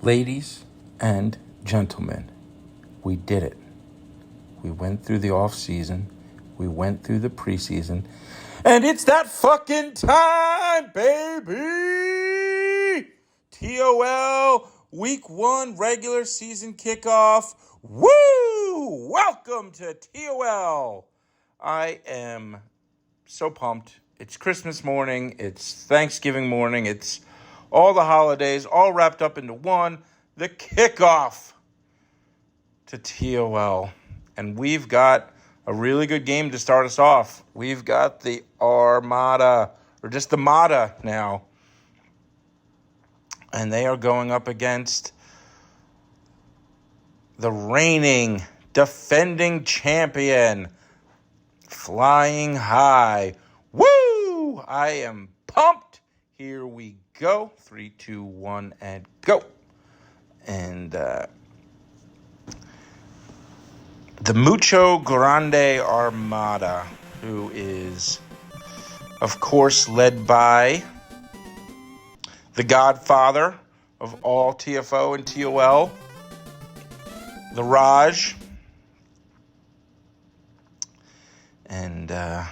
Ladies and gentlemen, we did it. We went through the off season. We went through the preseason. And it's that fucking time, baby! TOL Week 1 regular season kickoff. Woo! Welcome to TOL. I am so pumped. It's Christmas morning. It's Thanksgiving morning. It's all the holidays, all wrapped up into one. The kickoff to TOL. And we've got a really good game to start us off. We've got the Armada, or just the MADA now. And they are going up against the reigning, defending champion, Flying High. Woo! I am pumped. Here we go. 3, 2, 1, and go. And the Mucho Grande Armada, who is, of course, led by the godfather of all TFO and TOL, the Raj. And, of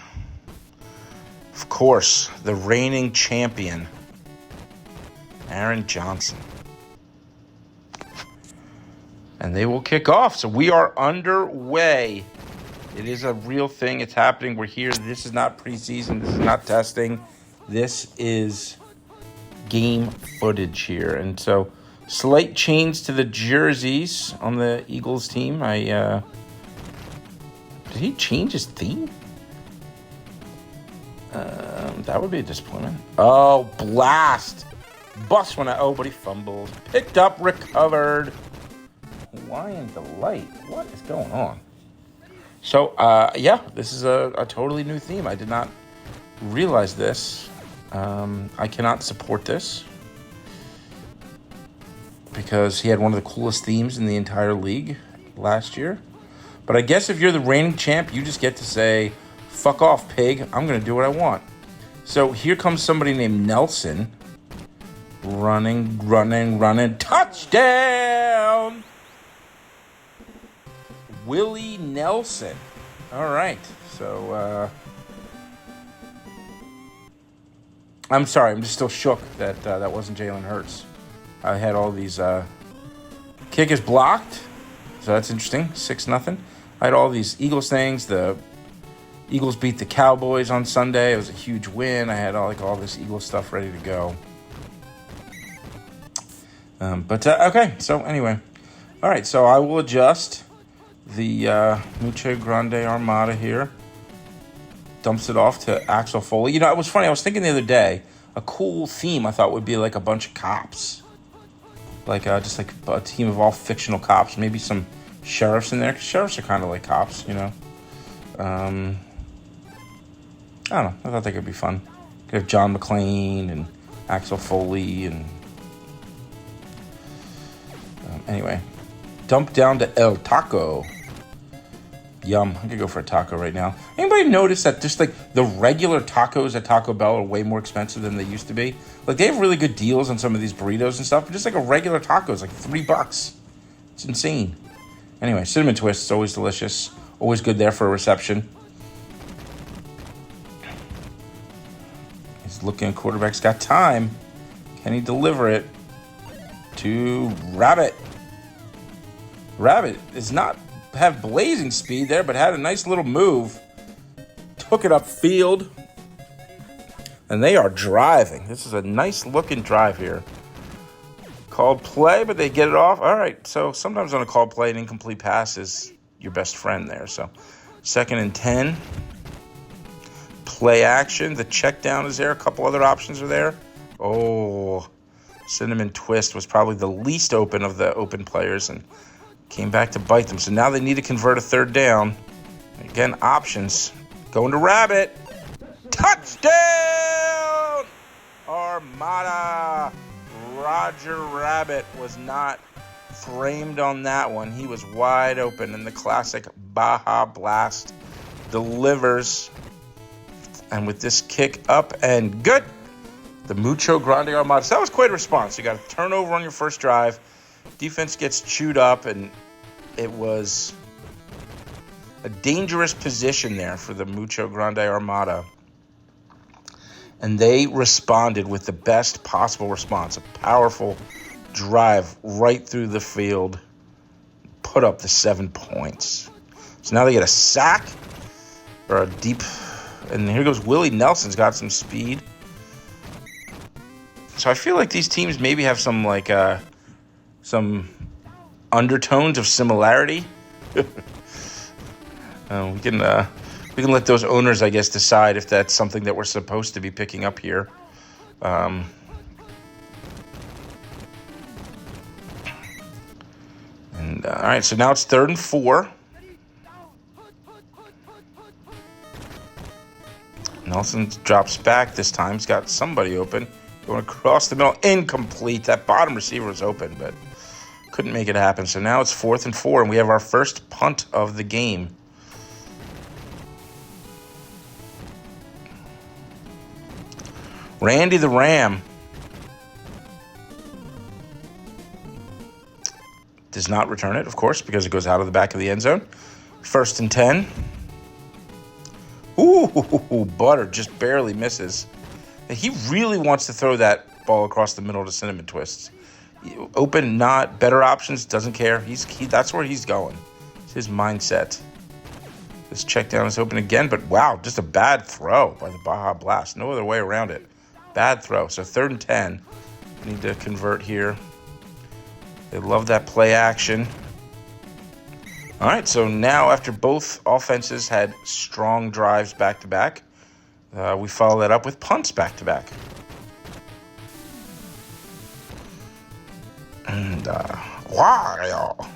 course, the reigning champion, Aaron Johnson. And they will kick off. So we are underway. It is a real thing. It's happening. We're here. This is not preseason. This is not testing. This is game footage here. And so slight change to the jerseys on the Eagles team. Did he change his theme? That would be a disappointment. Oh, blast. Bust one out. Oh, but he fumbles. Picked up, recovered. Hawaiian Delight. What is going on? So, yeah, this is a totally new theme. I did not realize this. I cannot support this because he had one of the coolest themes in the entire league last year. But I guess if you're the reigning champ, you just get to say, fuck off, pig. I'm going to do what I want. So here comes somebody named Nelson. Running. Touchdown! Willie Nelson. All right. So, I'm sorry. I'm just still shook that that wasn't Jalen Hurts. I had all these kick is blocked. So that's interesting. 6-0. I had all these Eagles things. The Eagles beat the Cowboys on Sunday. It was a huge win. I had all this Eagles stuff ready to go. Okay. So anyway. All right. So I will adjust the Mucho Grande Armada here. Dumps it off to Axel Foley. You know, it was funny. I was thinking the other day, a cool theme I thought would be like a bunch of cops. Just like a team of all fictional cops. Maybe some sheriffs in there. Because sheriffs are kind of like cops, you know. I don't know. I thought that could be fun. Could have John McClane and Axel Foley and... anyway. Dump down to El Taco. Yum. I could go for a taco right now. Anybody notice that just like the regular tacos at Taco Bell are way more expensive than they used to be? Like they have really good deals on some of these burritos and stuff, but just like a regular taco is like $3. It's insane. Anyway, cinnamon twist is always delicious. Always good there for a reception. He's looking, quarterback's got time. Can he deliver it to Rabbit? Rabbit does not have blazing speed there, but had a nice little move. Took it upfield. And they are driving. This is a nice looking drive here. Called play, but they get it off. All right, so sometimes on a called play, an incomplete pass is your best friend there. So 2nd and 10. Play action. The check down is there. A couple other options are there. Oh, cinnamon twist was probably the least open of the open players and came back to bite them. So now they need to convert a 3rd down. Again, options. Going to Rabbit. Touchdown! Armada. Roger Rabbit was not framed on that one. He was wide open, and the classic Baja Blast delivers. And with this kick up and good, the Mucho Grande Armada. So that was quite a response. You got a turnover on your first drive. Defense gets chewed up, and it was a dangerous position there for the Mucho Grande Armada. And they responded with the best possible response, a powerful drive right through the field, put up the 7 points. So now they get a sack or a deep, and here goes Willie Nelson's got some speed. So I feel like these teams maybe have some undertones of similarity. We can let those owners, I guess, decide if that's something that we're supposed to be picking up here. All right, so now it's 3rd and 4. Nelson drops back this time. He's got somebody open. Going across the middle. Incomplete. That bottom receiver was open, but couldn't make it happen. So now it's 4th and 4, and we have our first punt of the game. Randy the Ram does not return it, of course, because it goes out of the back of the end zone. 1st and 10. Ooh, Butter just barely misses. He really wants to throw that ball across the middle to Cinnamon Twists. Open, not better options, doesn't care. That's where he's going. It's his mindset. This check down is open again, but wow, just a bad throw by the Baja Blast. No other way around it. Bad throw. So 3rd and 10. Need to convert here. They love that play action. All right, so now after both offenses had strong drives back-to-back, we follow that up with punts back-to-back. And Wario,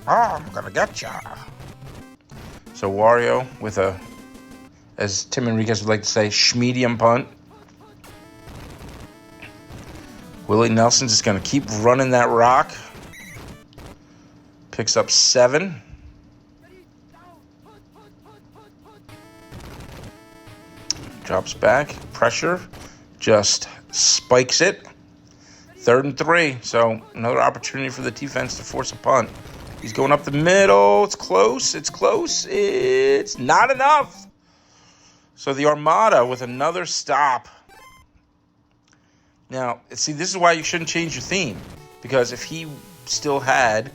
I'm gonna get ya. So Wario with a, as Tim Enriquez would like to say, schmedium punt. Willie Nelson's just gonna keep running that rock. Picks up 7. Drops back. Pressure. Just spikes it. 3rd and 3. So another opportunity for the defense to force a punt. He's going up the middle. It's close. It's close. It's not enough. So the Armada with another stop. Now, see, this is why you shouldn't change your theme. Because if he still had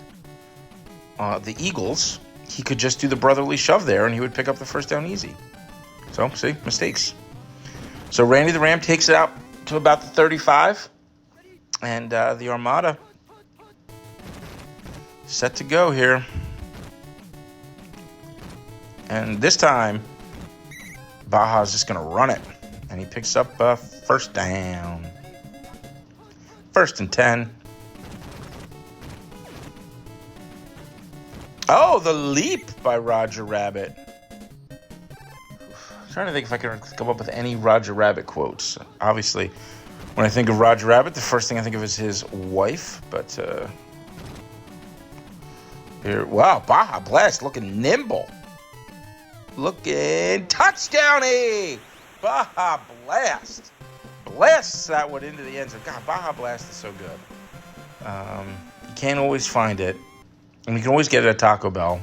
the Eagles, he could just do the brotherly shove there and he would pick up the first down easy. So, see, mistakes. So Randy the Ram takes it out to about the 35. And the Armada set to go here. And this time, Baja's just going to run it. And he picks up 1st down. 1st and 10. Oh, the leap by Roger Rabbit. I'm trying to think if I can come up with any Roger Rabbit quotes. Obviously, when I think of Roger Rabbit, the first thing I think of is his wife. But here, wow, Baja Blast looking nimble. Looking touchdowny. Baja Blast. Blasts that one into the end zone. God, Baja Blast is so good. You can't always find it. And you can always get it at Taco Bell.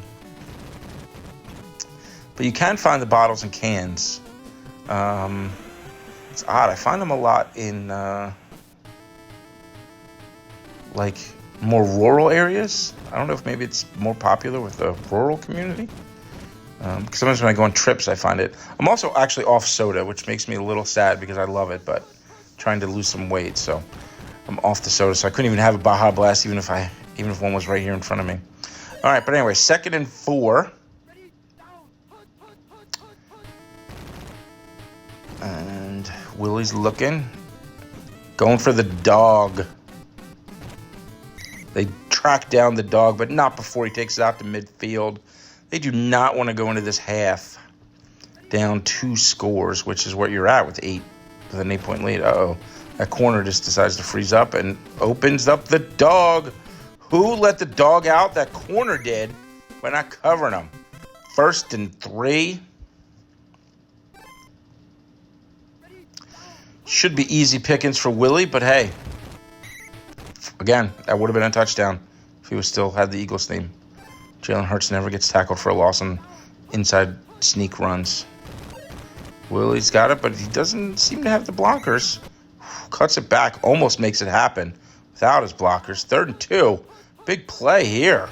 But you can find the bottles and cans. It's odd. I find them a lot in, like, more rural areas. I don't know if maybe it's more popular with the rural community. Because sometimes when I go on trips, I find it. I'm also actually off soda, which makes me a little sad because I love it, but trying to lose some weight. So I'm off the soda. So I couldn't even have a Baja Blast even if one was right here in front of me. All right, but anyway, 2nd and 4. And Willie's looking. Going for the dog. They track down the dog, but not before he takes it out to midfield. They do not want to go into this half down 2 scores, which is what you're at with an 8-point lead. Uh-oh. That corner just decides to freeze up and opens up the dog. Who let the dog out? That corner did by not covering him. 1st and 3. Should be easy pickings for Willie, but hey. Again, that would have been a touchdown if he was still had the Eagles theme. Jalen Hurts never gets tackled for a loss on inside sneak runs. Willie's got it, but he doesn't seem to have the blockers. Cuts it back, almost makes it happen without his blockers. 3rd and 2. Big play here.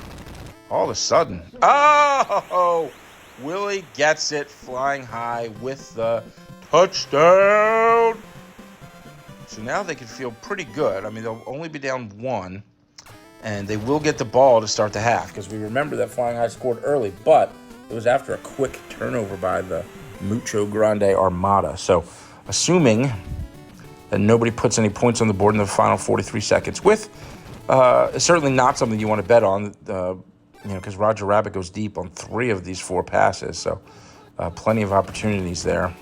All of a sudden. Oh! Willie gets it flying high with the touchdown. So now they can feel pretty good. I mean, they'll only be down 1, and they will get the ball to start the half because we remember that Flying High scored early, but it was after a quick turnover by the Mucho Grande Armada. So assuming that nobody puts any points on the board in the final 43 seconds, with certainly not something you want to bet on, because Roger Rabbit goes deep on 3 of these 4 passes, so plenty of opportunities there.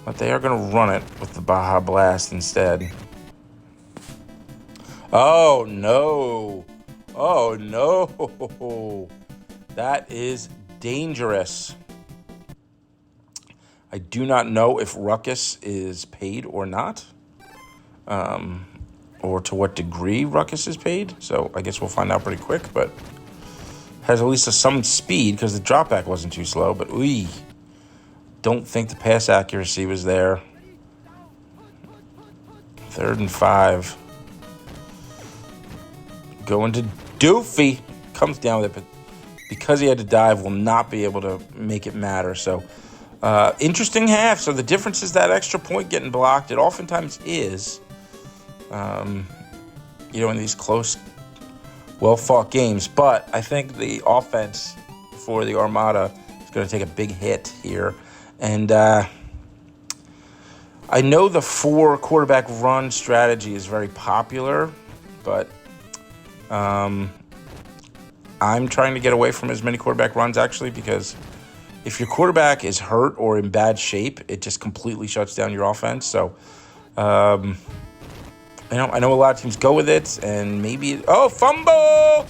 But they are going to run it with the Baja Blast instead. Oh, no. Oh, no. That is dangerous. I do not know if Ruckus is paid or not, or to what degree Ruckus is paid. So I guess we'll find out pretty quick, but has at least some speed because the drop back wasn't too slow. But don't think the pass accuracy was there. 3rd and 5. Going to Doofy. Comes down with it, but because he had to dive, will not be able to make it matter. So, interesting half. So the difference is that extra point getting blocked. It oftentimes is, in these close, well-fought games. But I think the offense for the Armada is going to take a big hit here. And I know the 4 quarterback run strategy is very popular, but I'm trying to get away from as many quarterback runs, actually, because if your quarterback is hurt or in bad shape, it just completely shuts down your offense. So I know a lot of teams go with it, and maybe fumble!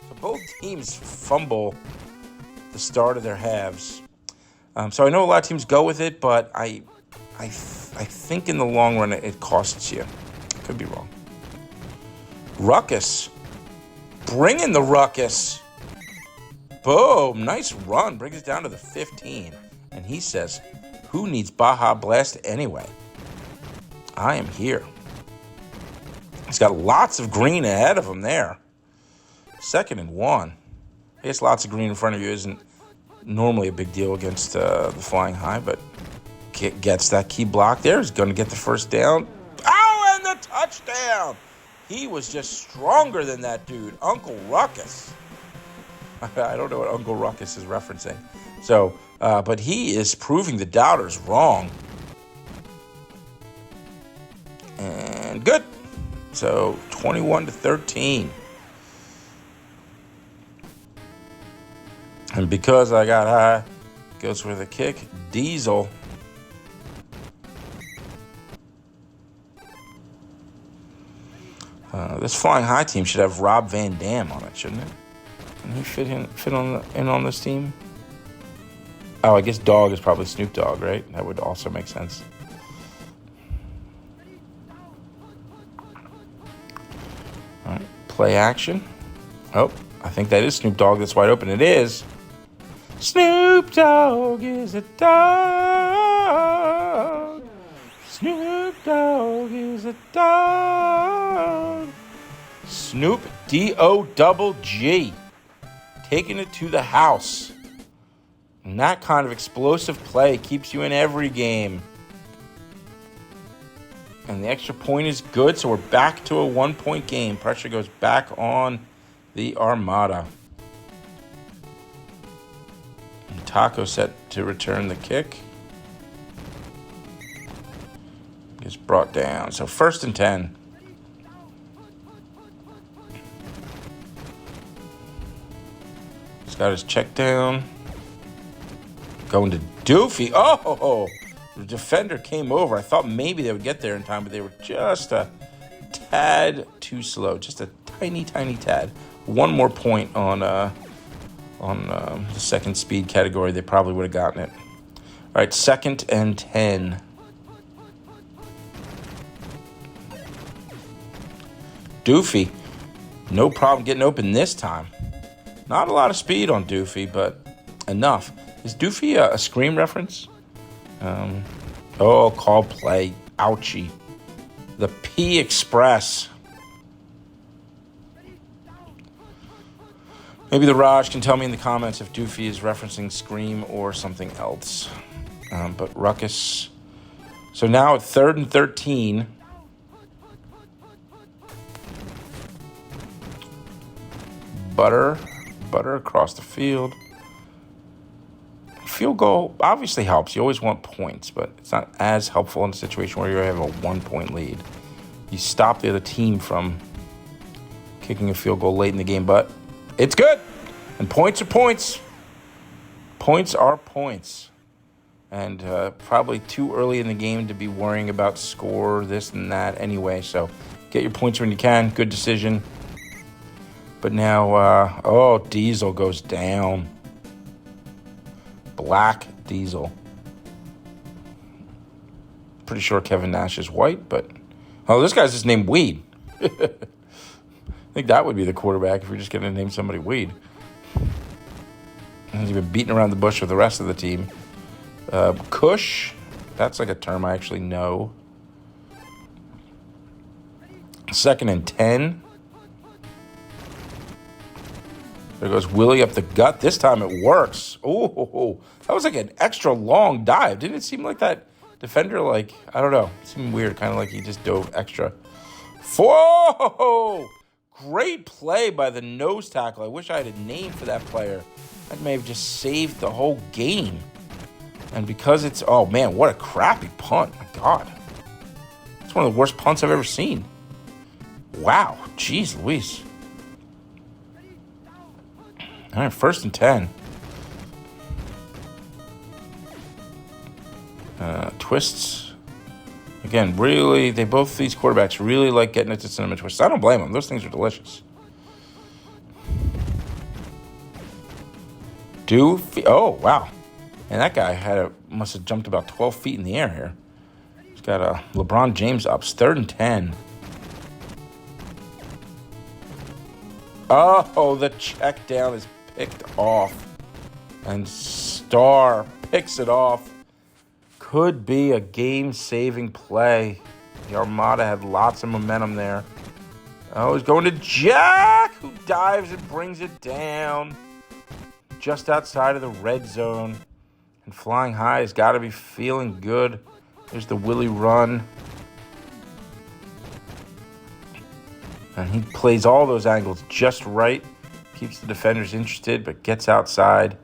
So both teams fumble the start of their halves. So I know a lot of teams go with it, but I think in the long run it costs you. Could be wrong. Ruckus. Bring in the ruckus. Boom. Nice run. Brings it down to the 15. And he says, who needs Baja Blast anyway? I am here. He's got lots of green ahead of him there. 2nd and 1. I guess lots of green in front of you isn't normally a big deal against the Flying High, but gets that key block there. He's going to get the first down. Oh, and the touchdown. He was just stronger than that dude, Uncle Ruckus. I don't know what Uncle Ruckus is referencing. So, but he is proving the doubters wrong. And good. So, 21-13. And because I got high, goes for the kick. Diesel. This Flying High team should have Rob Van Dam on it, shouldn't it? Can he fit in on this team? Oh, I guess Dog is probably Snoop Dogg, right? That would also make sense. All right, play action. Oh, I think that is Snoop Dogg that's wide open. It is. Snoop Dogg is a dog. Snoop Dogg is a dog. Snoop D-O-double-G. Taking it to the house. And that kind of explosive play keeps you in every game. And the extra point is good, so we're back to a 1-point game. Pressure goes back on the Armada. And Taco set to return the kick. Gets brought down. So 1st and 10. He's got his check down. Going to Doofy. Oh, the defender came over. I thought maybe they would get there in time, but they were just a tad too slow. Just a tiny, tiny tad. One more point on the second speed category, they probably would have gotten it. All right, 2nd and 10. Doofy No problem getting open this time. Not a lot of speed on Doofy, but enough. Is Doofy a Scream reference? Call play. Ouchie. The P Express. Maybe the Raj can tell me in the comments if Doofy is referencing Scream or something else. But Ruckus. So now at 3rd and 13. Butter across the field. Field goal obviously helps. You always want points, but it's not as helpful in a situation where you have a 1-point lead. You stop the other team from kicking a field goal late in the game, but it's good. And points are points. Points are points. And probably too early in the game to be worrying about score, this and that anyway. So get your points when you can. Good decision. But now, Diesel goes down. Black Diesel. Pretty sure Kevin Nash is white, but... Oh, this guy's just named Weed. I think that would be the quarterback if you're just going to name somebody Weed. He's been beating around the bush with the rest of the team. Cush. That's like a term I actually know. 2nd and 10. There goes Willie up the gut. This time it works. Oh, that was like an extra long dive. Didn't it seem like that defender, I don't know. It seemed weird, kind of like he just dove extra. Whoa! Great play by the nose tackle. I wish I had a name for that player. That may have just saved the whole game. And because it's... Oh, man, what a crappy punt. My God. It's one of the worst punts I've ever seen. Wow. Jeez Louise. All right, 1st and 10. Twists. Again, really, both these quarterbacks really like getting into cinnamon twists. I don't blame them. Those things are delicious. Oh, wow. And that guy must have jumped about 12 feet in the air here. He's got a LeBron James ups. 3rd and 10. Oh, the check down is picked off. And Starr picks it off. Could be a game-saving play. The Armada had lots of momentum there. Oh, he's going to Jack, who dives and brings it down. Just outside of the red zone. And flying high has got to be feeling good. There's the Willie run. And he plays all those angles just right. Keeps the defenders interested, but gets outside.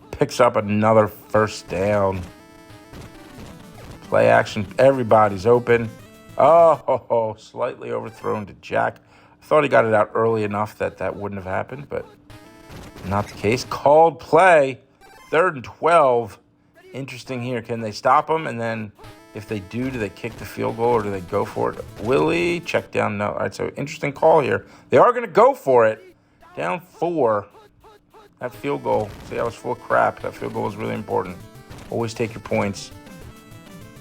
Picks up another 1st down. Play action. Everybody's open. Oh, slightly overthrown to Jack. I thought he got it out early enough that wouldn't have happened, but not the case. Called play. 3rd and 12. Interesting here. Can they stop him? And then if they do they kick the field goal or do they go for it? Willie, check down. No. All right, so interesting call here. They are going to go for it. Down 4. That field goal, see, I was full of crap. That field goal is really important. Always take your points.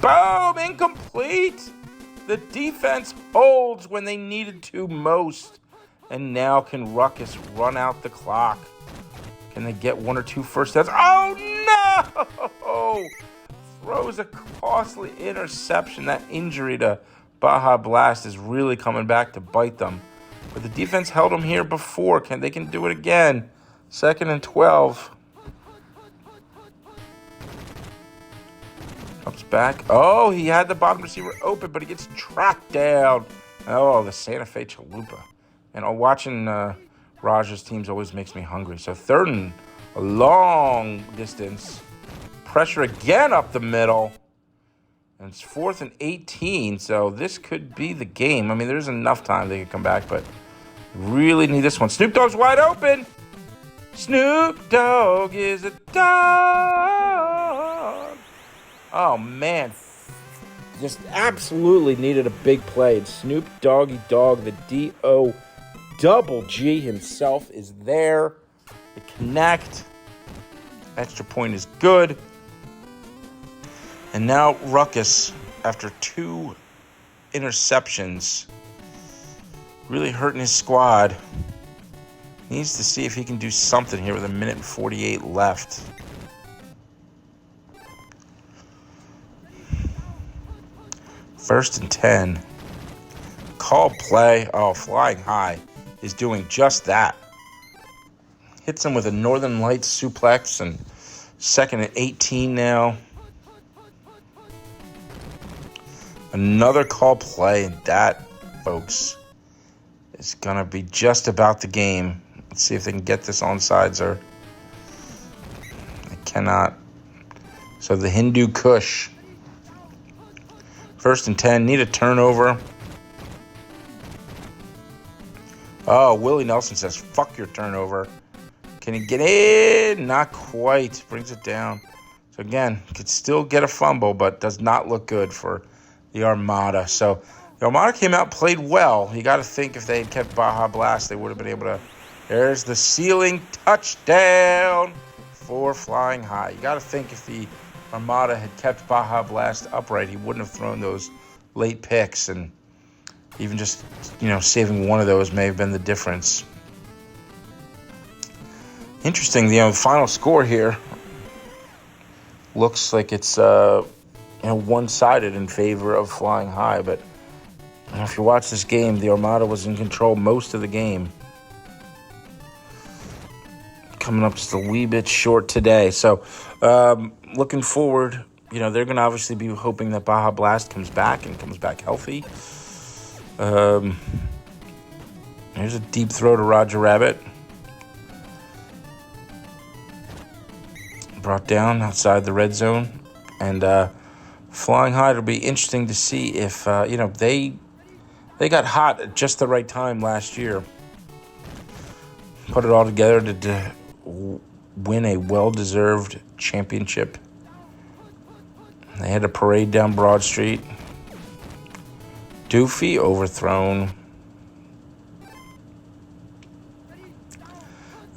Boom! Incomplete! The defense holds when they needed to most. And now can Ruckus run out the clock? Can they get 1 or 2 first downs? Oh, no! Throws a costly interception. That injury to Baja Blast is really coming back to bite them. But the defense held them here before. They can do it again. 2nd and 12. Comes back. Oh, he had the bottom receiver open, but he gets tracked down. Oh, the Santa Fe Chalupa. And watching Raj's teams always makes me hungry. So 3rd and a long distance. Pressure again up the middle. And it's 4th and 18, so this could be the game. I mean, there's enough time they could come back, but really need this one. Snoop Dogg's wide open. Snoop Dogg is a dog. Oh, man. Just absolutely needed a big play. And Snoop Doggy Dogg, the D-O-double-G himself, is there. They connect. Extra point is good. And now Ruckus, after 2 interceptions, really hurting his squad. Needs to see if he can do something here with 1:48 left. First and 10. Call play. Oh, Flying High is doing just that. Hits him with a Northern Lights suplex, and second and 18 now. Another call play, and that, folks, is going to be just about the game. Let's see if they can get this onside, or they cannot. So the Hindu Kush. First and 10, need a turnover. Oh, Willie Nelson says, fuck your turnover. Can he get in? Not quite. Brings it down. So again, could still get a fumble, but does not look good for the Armada. So the Armada came out, played well. You got to think if they had kept Baja Blast, they would have been able to. There's the ceiling touchdown for Flying High. You got to think if the Armada had kept Baja Blast upright, he wouldn't have thrown those late picks, and even just, saving one of those may have been the difference. Interesting, the final score here looks like it's one-sided in favor of Flying High, but if you watch this game, the Armada was in control most of the game. Coming up just a wee bit short today. So looking forward, they're going to obviously be hoping that Baja Blast comes back and comes back healthy. Here's a deep throw to Roger Rabbit. Brought down outside the red zone. And Flying High, it'll be interesting to see if, they got hot at just the right time last year. Put it all together to win a well-deserved championship. They had a parade down Broad Street. Doofy overthrown.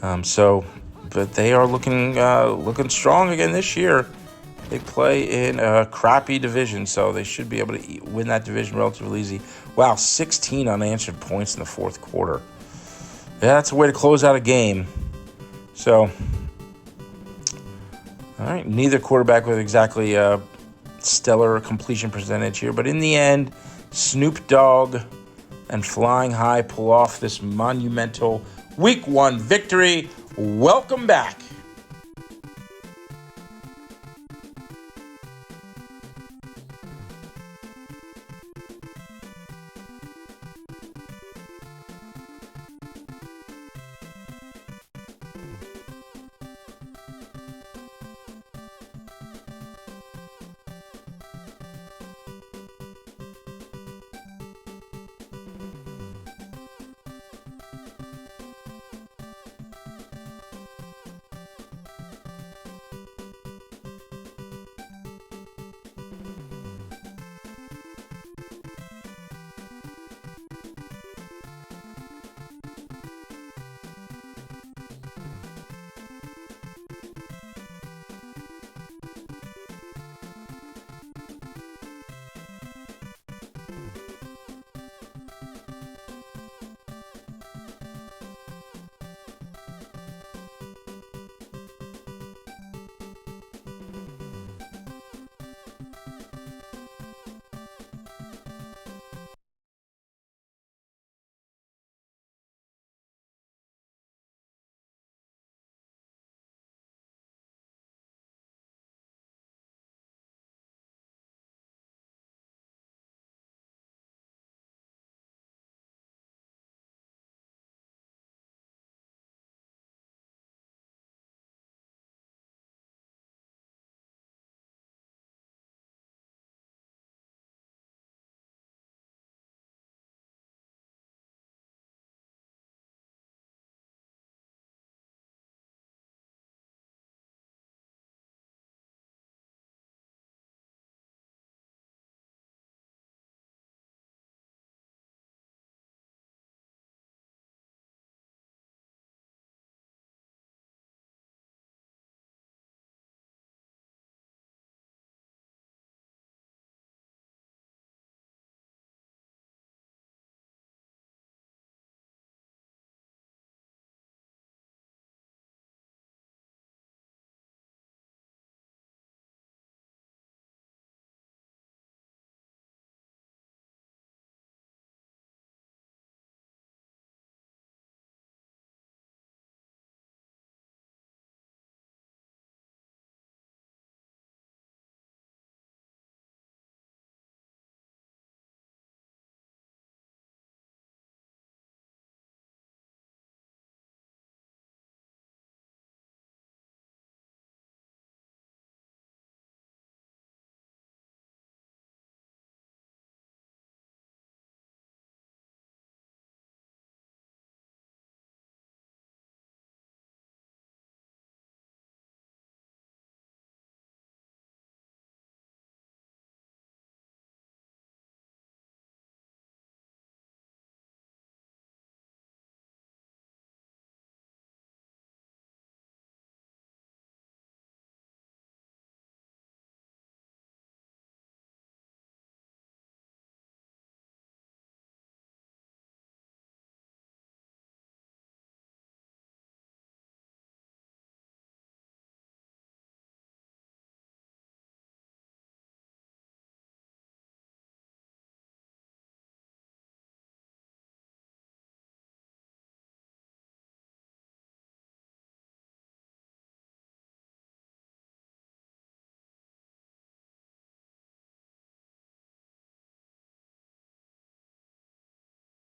But they are looking strong again this year. They play in a crappy division, so they should be able to win that division relatively easy. Wow, 16 unanswered points in the fourth quarter. Yeah, that's a way to close out a game. So, all right, neither quarterback with exactly stellar completion percentage here, but in the end, Snoop Dogg and Flying High pull off this monumental Week 1 victory. Welcome back